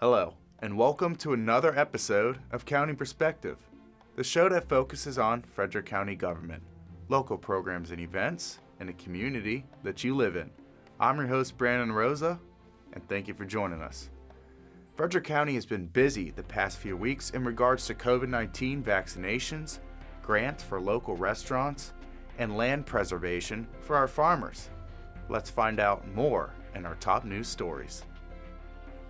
Hello, and welcome to another episode of County Perspective, the show that focuses on Frederick County government, local programs and events, and the community that you live in. I'm your host, Brandon Rosa, and thank you for joining us. Frederick County has been busy the past few weeks in regards to COVID-19 vaccinations, grants for local restaurants, and land preservation for our farmers. Let's find out more in our top news stories.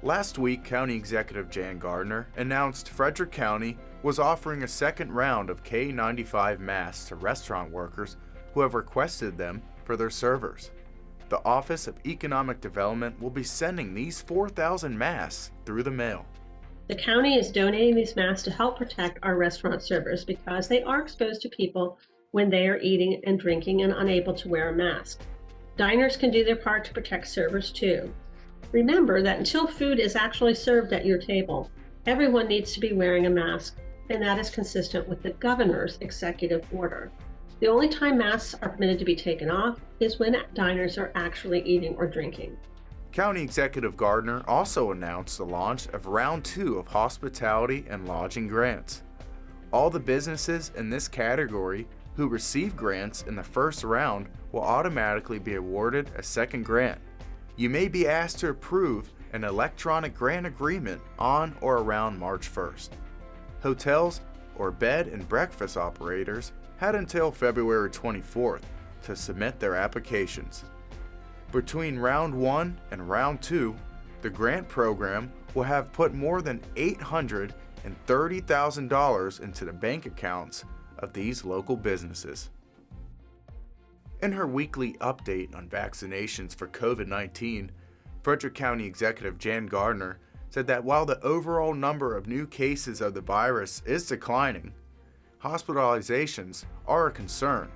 Last week, County Executive Jan Gardner announced Frederick County was offering a second round of K95 masks to restaurant workers who have requested them for their servers. The Office of Economic Development will be sending these 4,000 masks through the mail. The county is donating these masks to help protect our restaurant servers because they are exposed to people when they are eating and drinking and unable to wear a mask. Diners can do their part to protect servers too. Remember that until food is actually served at your table, everyone needs to be wearing a mask, and that is consistent with the governor's executive order. The only time masks are permitted to be taken off is when diners are actually eating or drinking. County Executive Gardner also announced the launch of Round 2 of Hospitality and Lodging Grants. All the businesses in this category who receive grants in the first round will automatically be awarded a second grant. You may be asked to approve an electronic grant agreement on or around March 1st. Hotels or bed and breakfast operators had until February 24th to submit their applications. Between Round 1 and Round 2, the grant program will have put more than $830,000 into the bank accounts of these local businesses. In her weekly update on vaccinations for COVID-19, Frederick County Executive Jan Gardner said that while the overall number of new cases of the virus is declining, hospitalizations are a concern,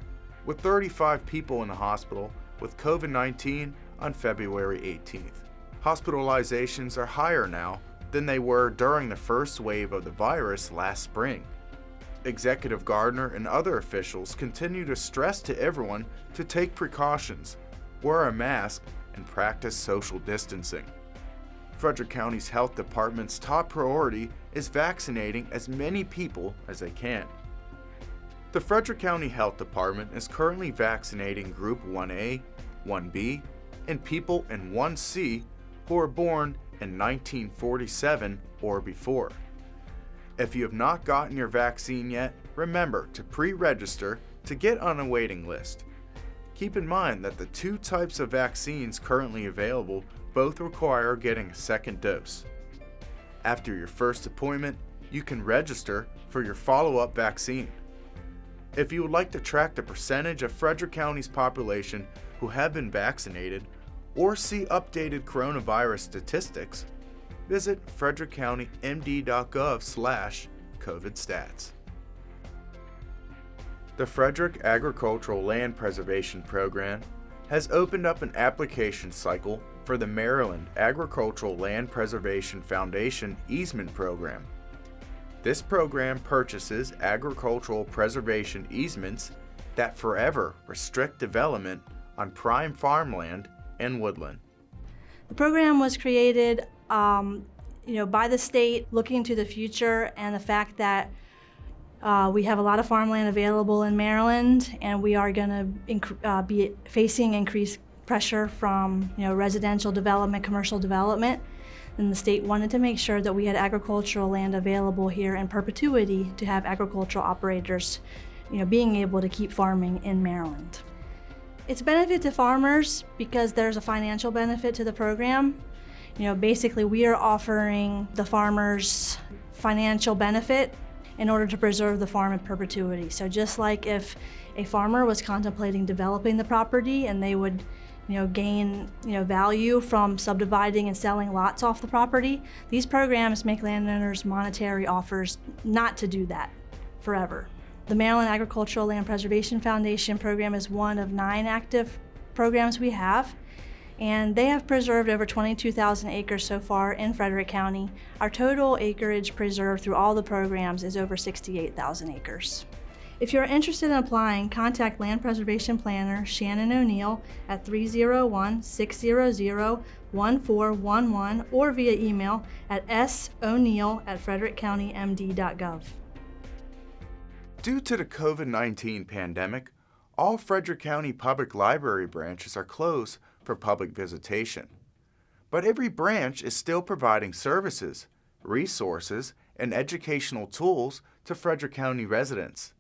with 35 people in the hospital with COVID-19 on February 18th. Hospitalizations are higher now than they were during the first wave of the virus last spring. Executive Gardner and other officials continue to stress to everyone to take precautions, wear a mask, and practice social distancing. Frederick County's health department's top priority is vaccinating as many people as they can. The Frederick County Health Department is currently vaccinating Group 1A, 1B, and people in 1C who were born in 1947 or before. If you have not gotten your vaccine yet, remember to pre-register to get on a waiting list. Keep in mind that the two types of vaccines currently available both require getting a second dose. After your first appointment, you can register for your follow-up vaccine. If you would like to track the percentage of Frederick County's population who have been vaccinated or see updated coronavirus statistics, visit frederickcountymd.gov/COVID-stats. The Frederick Agricultural Land Preservation Program has opened up an application cycle for the Maryland Agricultural Land Preservation Foundation Easement Program. This program purchases agricultural preservation easements that forever restrict development on prime farmland and woodland. The program was created by the state, looking to the future and the fact that we have a lot of farmland available in Maryland, and we are going to be facing increased pressure from residential development, commercial development. And the state wanted to make sure that we had agricultural land available here in perpetuity to have agricultural operators being able to keep farming in Maryland. It's a benefit to farmers because there's a financial benefit to the program. Basically we are offering the farmers financial benefit in order to preserve the farm in perpetuity. So just like if a farmer was contemplating developing the property and they would gain value from subdividing and selling lots off the property, these programs make landowners monetary offers not to do that forever. The Maryland Agricultural Land Preservation Foundation program is one of 9 active programs we have, and they have preserved over 22,000 acres so far in Frederick County. Our total acreage preserved through all the programs is over 68,000 acres. If you're interested in applying, contact Land Preservation Planner Shannon O'Neill at 301-600-1411 or via email at soneal@frederickcountymd.gov. Due to the COVID-19 pandemic, all Frederick County Public Library branches are closed for public visitation. But every branch is still providing services, resources, and educational tools to Frederick County residents.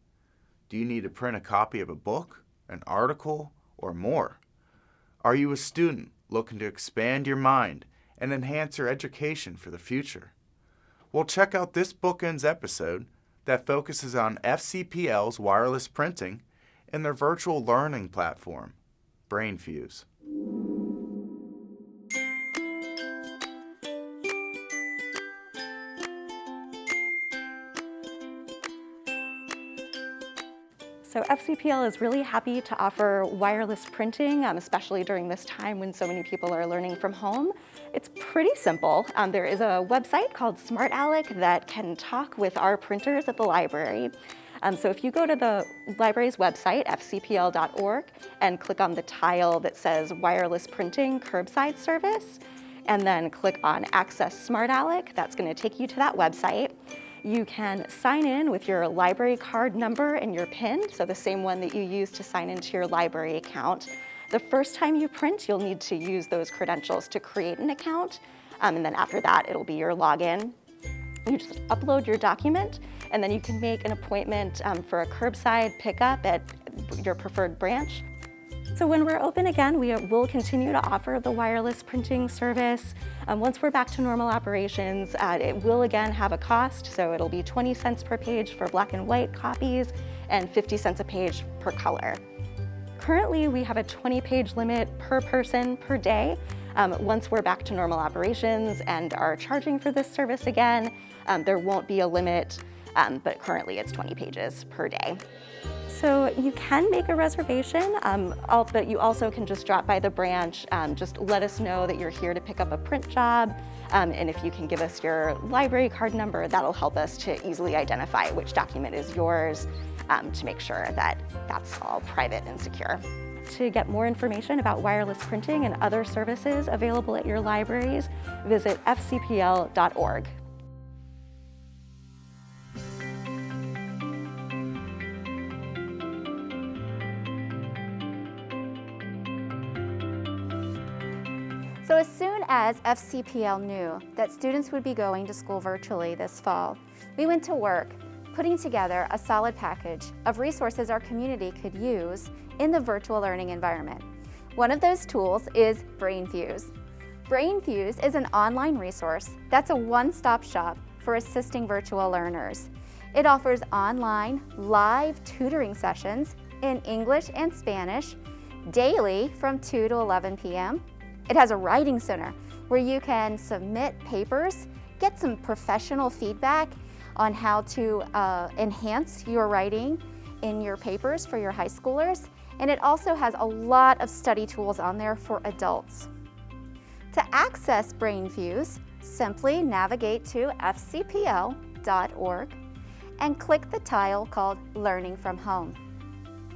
Do you need to print a copy of a book, an article, or more? Are you a student looking to expand your mind and enhance your education for the future? Well, check out this Bookends episode that focuses on FCPL's wireless printing and their virtual learning platform, BrainFuse. So FCPL is really happy to offer wireless printing, especially during this time when so many people are learning from home. It's pretty simple. There is a website called SmartAlec that can talk with our printers at the library. So if you go to the library's website, fcpl.org, and click on the tile that says Wireless Printing Curbside Service, and then click on Access SmartAlec, that's going to take you to that website. You can sign in with your library card number and your PIN, so the same one that you use to sign into your library account. The first time you print, you'll need to use those credentials to create an account, and then after that, it'll be your login. You just upload your document, and then you can make an appointment for a curbside pickup at your preferred branch. So when we're open again, we will continue to offer the wireless printing service. Once we're back to normal operations, it will again have a cost, so it'll be 20 cents per page for black and white copies and 50 cents a page per color. Currently, we have a 20-page limit per person per day. Once we're back to normal operations and are charging for this service again, there won't be a limit, but currently it's 20 pages per day. So you can make a reservation, but you also can just drop by the branch. Just let us know that you're here to pick up a print job, and if you can give us your library card number, that'll help us to easily identify which document is yours to make sure that that's all private and secure. To get more information about wireless printing and other services available at your libraries, visit fcpl.org. So as soon as FCPL knew that students would be going to school virtually this fall, we went to work putting together a solid package of resources our community could use in the virtual learning environment. One of those tools is BrainFuse. BrainFuse is an online resource that's a one-stop shop for assisting virtual learners. It offers online, live tutoring sessions in English and Spanish daily from 2 to 11 p.m. It has a writing center where you can submit papers, get some professional feedback on how to enhance your writing in your papers for your high schoolers. And it also has a lot of study tools on there for adults. To access BrainFuse, simply navigate to fcpl.org and click the tile called Learning from Home.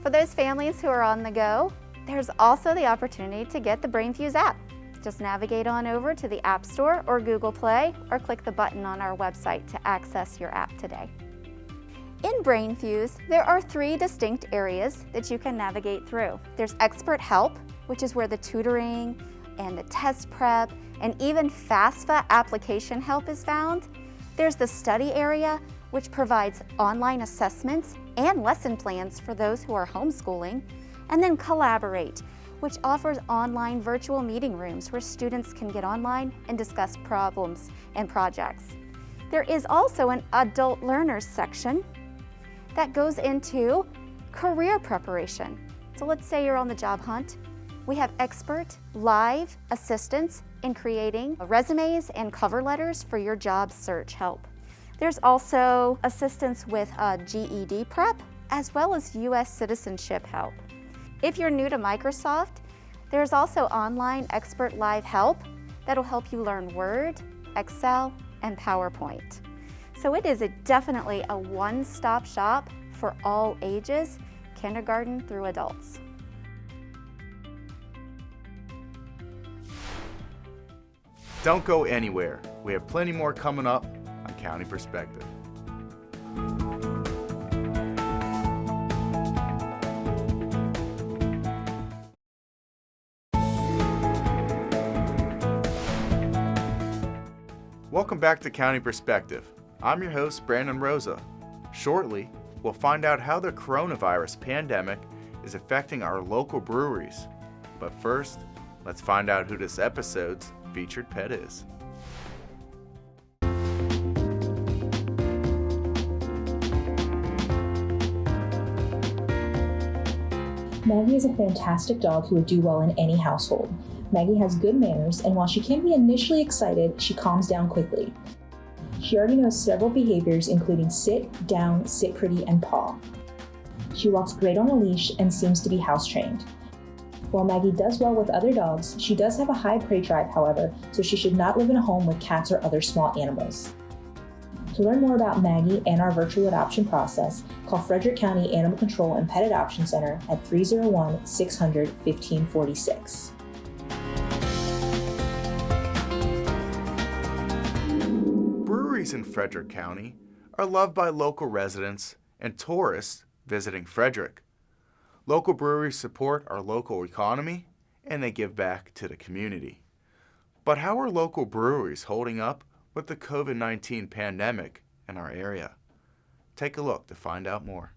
For those families who are on the go, there's also the opportunity to get the BrainFuse app. Just navigate on over to the App Store or Google Play, or click the button on our website to access your app today. In BrainFuse, there are 3 distinct areas that you can navigate through. There's expert help, which is where the tutoring and the test prep and even FAFSA application help is found. There's the study area, which provides online assessments and lesson plans for those who are homeschooling. And then Collaborate, which offers online virtual meeting rooms where students can get online and discuss problems and projects. There is also an adult learners section that goes into career preparation. So let's say you're on the job hunt. We have expert live assistance in creating resumes and cover letters for your job search help. There's also assistance with GED prep, as well as U.S. citizenship help. If you're new to Microsoft, there's also online expert live help that'll help you learn Word, Excel, and PowerPoint. So it is definitely a one-stop shop for all ages, kindergarten through adults. Don't go anywhere. We have plenty more coming up on County Perspective. Welcome back to County Perspective. I'm your host, Brandon Rosa. Shortly, we'll find out how the coronavirus pandemic is affecting our local breweries. But first, let's find out who this episode's featured pet is. Maggie is a fantastic dog who would do well in any household. Maggie has good manners, and while she can be initially excited, she calms down quickly. She already knows several behaviors, including sit, down, sit pretty, and paw. She walks great on a leash and seems to be house trained. While Maggie does well with other dogs, she does have a high prey drive, however, so she should not live in a home with cats or other small animals. To learn more about Maggie and our virtual adoption process, call Frederick County Animal Control and Pet Adoption Center at 301-600-1546. Breweries in Frederick County are loved by local residents and tourists visiting Frederick. Local breweries support our local economy and they give back to the community. But how are local breweries holding up with the COVID-19 pandemic in our area? Take a look to find out more.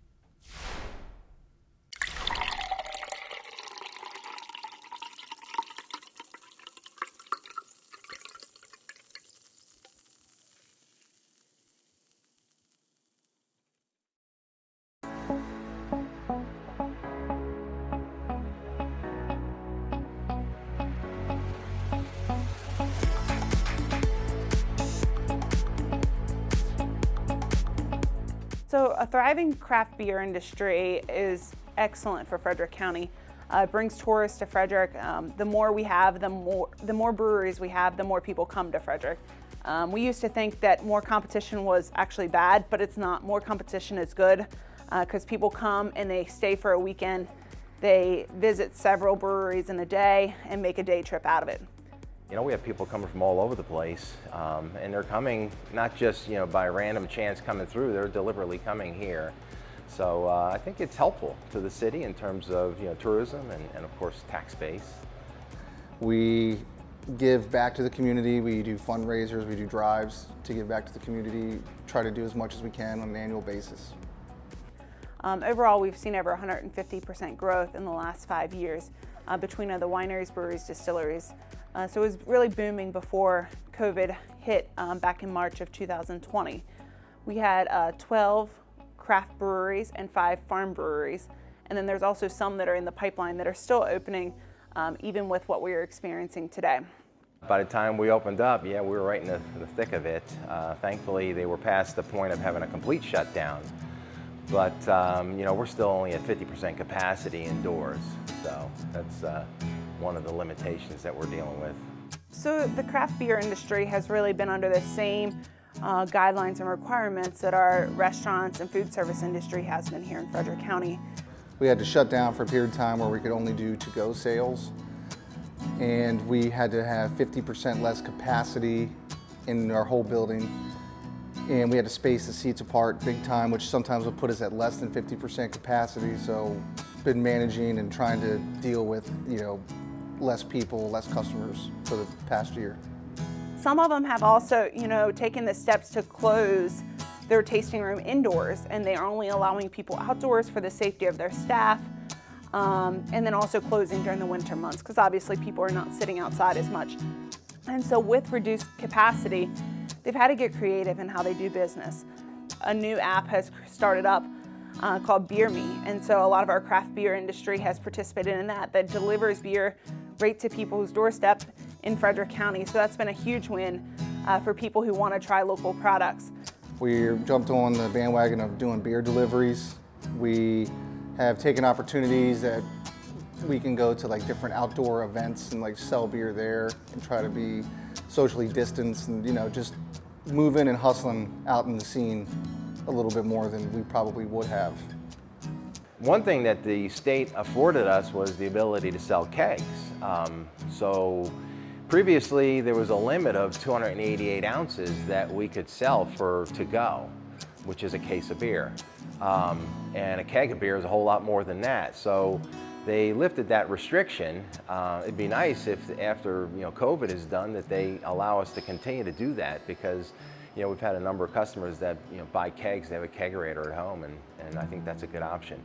So a thriving craft beer industry is excellent for Frederick County. It brings tourists to Frederick. The more we have, the more breweries we have, the more people come to Frederick. We used to think that more competition was actually bad, but it's not. More competition is good because people come and they stay for a weekend. They visit several breweries in a day and make a day trip out of it. You know, we have people coming from all over the place, and they're coming not just, by random chance coming through, they're deliberately coming here. So I think it's helpful to the city in terms of, tourism and of course, tax base. We give back to the community. We do fundraisers, we do drives to give back to the community, try to do as much as we can on an annual basis. Overall, we've seen over 150% growth in the last 5 years between the wineries, breweries, distilleries. So it was really booming before COVID hit back in March of 2020. We had 12 craft breweries and 5 farm breweries. And then there's also some that are in the pipeline that are still opening, even with what we're experiencing today. By the time we opened up, we were right in the thick of it. Thankfully, they were past the point of having a complete shutdown. But, we're still only at 50% capacity indoors. So that's one of the limitations that we're dealing with. So the craft beer industry has really been under the same guidelines and requirements that our restaurants and food service industry has been here in Frederick County. We had to shut down for a period of time where we could only do to-go sales, and we had to have 50% less capacity in our whole building, and we had to space the seats apart big time, which sometimes would put us at less than 50% capacity. So been managing and trying to deal with, less people, less customers for the past year. Some of them have also, taken the steps to close their tasting room indoors, and they are only allowing people outdoors for the safety of their staff, and then also closing during the winter months, because obviously people are not sitting outside as much. And so with reduced capacity, they've had to get creative in how they do business. A new app has started up called Beer Me, and so a lot of our craft beer industry has participated in that delivers beer right to people's doorstep in Frederick County. So that's been a huge win for people who want to try local products. We jumped on the bandwagon of doing beer deliveries. We have taken opportunities that we can go to different outdoor events and sell beer there and try to be socially distanced and just moving and hustling out in the scene a little bit more than we probably would have. One thing that the state afforded us was the ability to sell kegs. So previously there was a limit of 288 ounces that we could sell for to go, which is a case of beer. And a keg of beer is a whole lot more than that. So they lifted that restriction. It'd be nice if after COVID is done that they allow us to continue to do that, because we've had a number of customers that buy kegs, they have a kegerator at home, and I think that's a good option.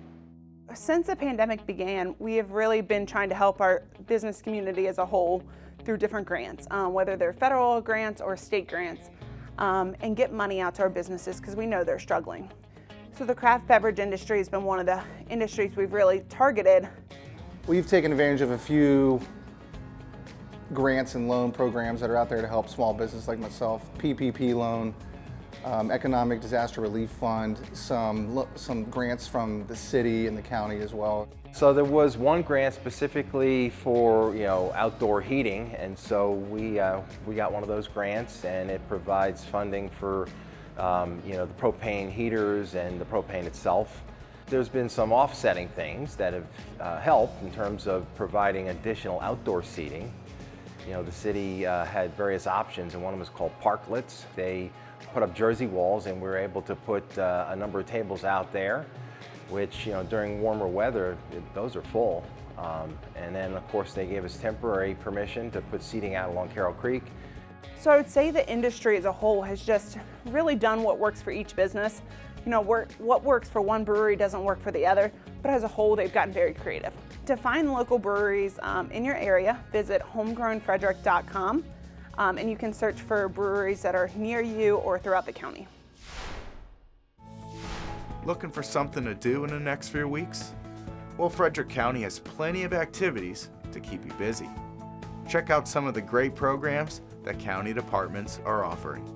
Since the pandemic began, we have really been trying to help our business community as a whole through different grants, whether they're federal grants or state grants, and get money out to our businesses because we know they're struggling. So the craft beverage industry has been one of the industries we've really targeted. We've taken advantage of a few grants and loan programs that are out there to help small business like myself. PPP loan, Economic Disaster Relief Fund, some grants from the city and the county as well. So there was one grant specifically for outdoor heating, and so we got one of those grants, and it provides funding for the propane heaters and the propane itself. There's been some offsetting things that have helped in terms of providing additional outdoor seating. The city had various options, and one of them was called parklets. They put up jersey walls, and we were able to put a number of tables out there, which during warmer weather, those are full. And then of course they gave us temporary permission to put seating out along Carroll Creek. So I would say the industry as a whole has just really done what works for each business. What works for one brewery doesn't work for the other, but as a whole they've gotten very creative. To find local breweries in your area, visit homegrownfrederick.com. And you can search for breweries that are near you or throughout the county. Looking for something to do in the next few weeks? Well, Frederick County has plenty of activities to keep you busy. Check out some of the great programs that county departments are offering.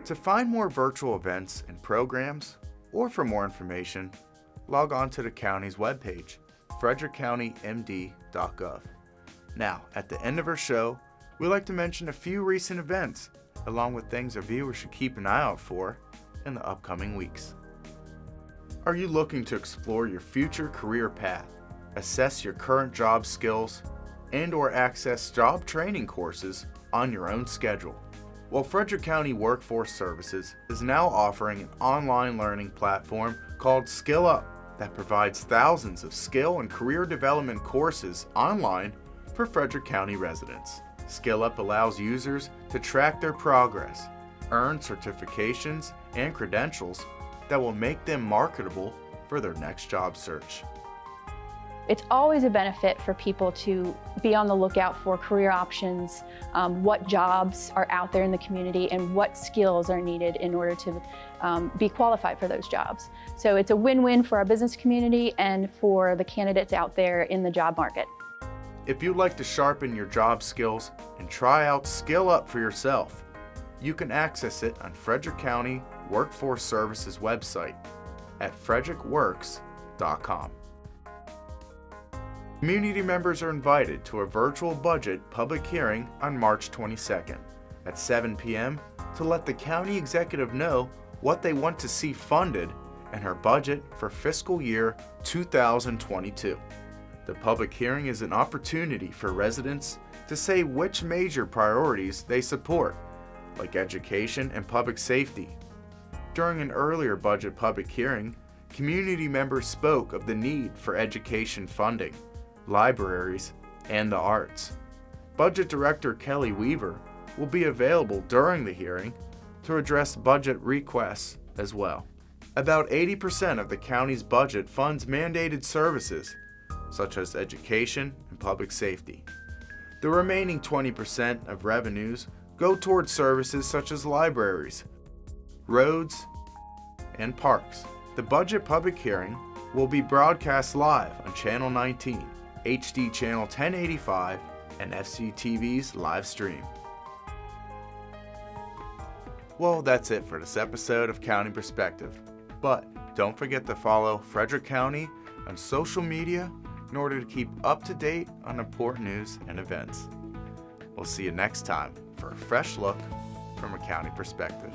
To find more virtual events and programs, or for more information, log on to the county's webpage, frederickcountymd.gov. Now, at the end of our show, we like to mention a few recent events, along with things our viewers should keep an eye out for in the upcoming weeks. Are you looking to explore your future career path, assess your current job skills, and/or access job training courses on your own schedule? Well, Frederick County Workforce Services is now offering an online learning platform called Skill Up that provides thousands of skill and career development courses online for Frederick County residents. Skill Up allows users to track their progress, earn certifications and credentials that will make them marketable for their next job search. It's always a benefit for people to be on the lookout for career options, what jobs are out there in the community, and what skills are needed in order to be qualified for those jobs. So it's a win-win for our business community and for the candidates out there in the job market. If you'd like to sharpen your job skills and try out Skill Up for yourself, you can access it on Frederick County Workforce Services website at frederickworks.com. Community members are invited to a virtual budget public hearing on March 22nd at 7 p.m. to let the county executive know what they want to see funded in her budget for fiscal year 2022. The public hearing is an opportunity for residents to say which major priorities they support, like education and public safety. During an earlier budget public hearing, community members spoke of the need for education funding, libraries, and the arts. Budget Director Kelly Weaver will be available during the hearing to address budget requests as well. About 80% of the county's budget funds mandated services, such as education and public safety. The remaining 20% of revenues go toward services such as libraries, roads, and parks. The budget public hearing will be broadcast live on Channel 19, HD Channel 1085, and FCG-TV's live stream. Well, that's it for this episode of County Perspective. But don't forget to follow Frederick County on social media in order to keep up to date on important news and events. We'll see you next time for a fresh look from a county perspective.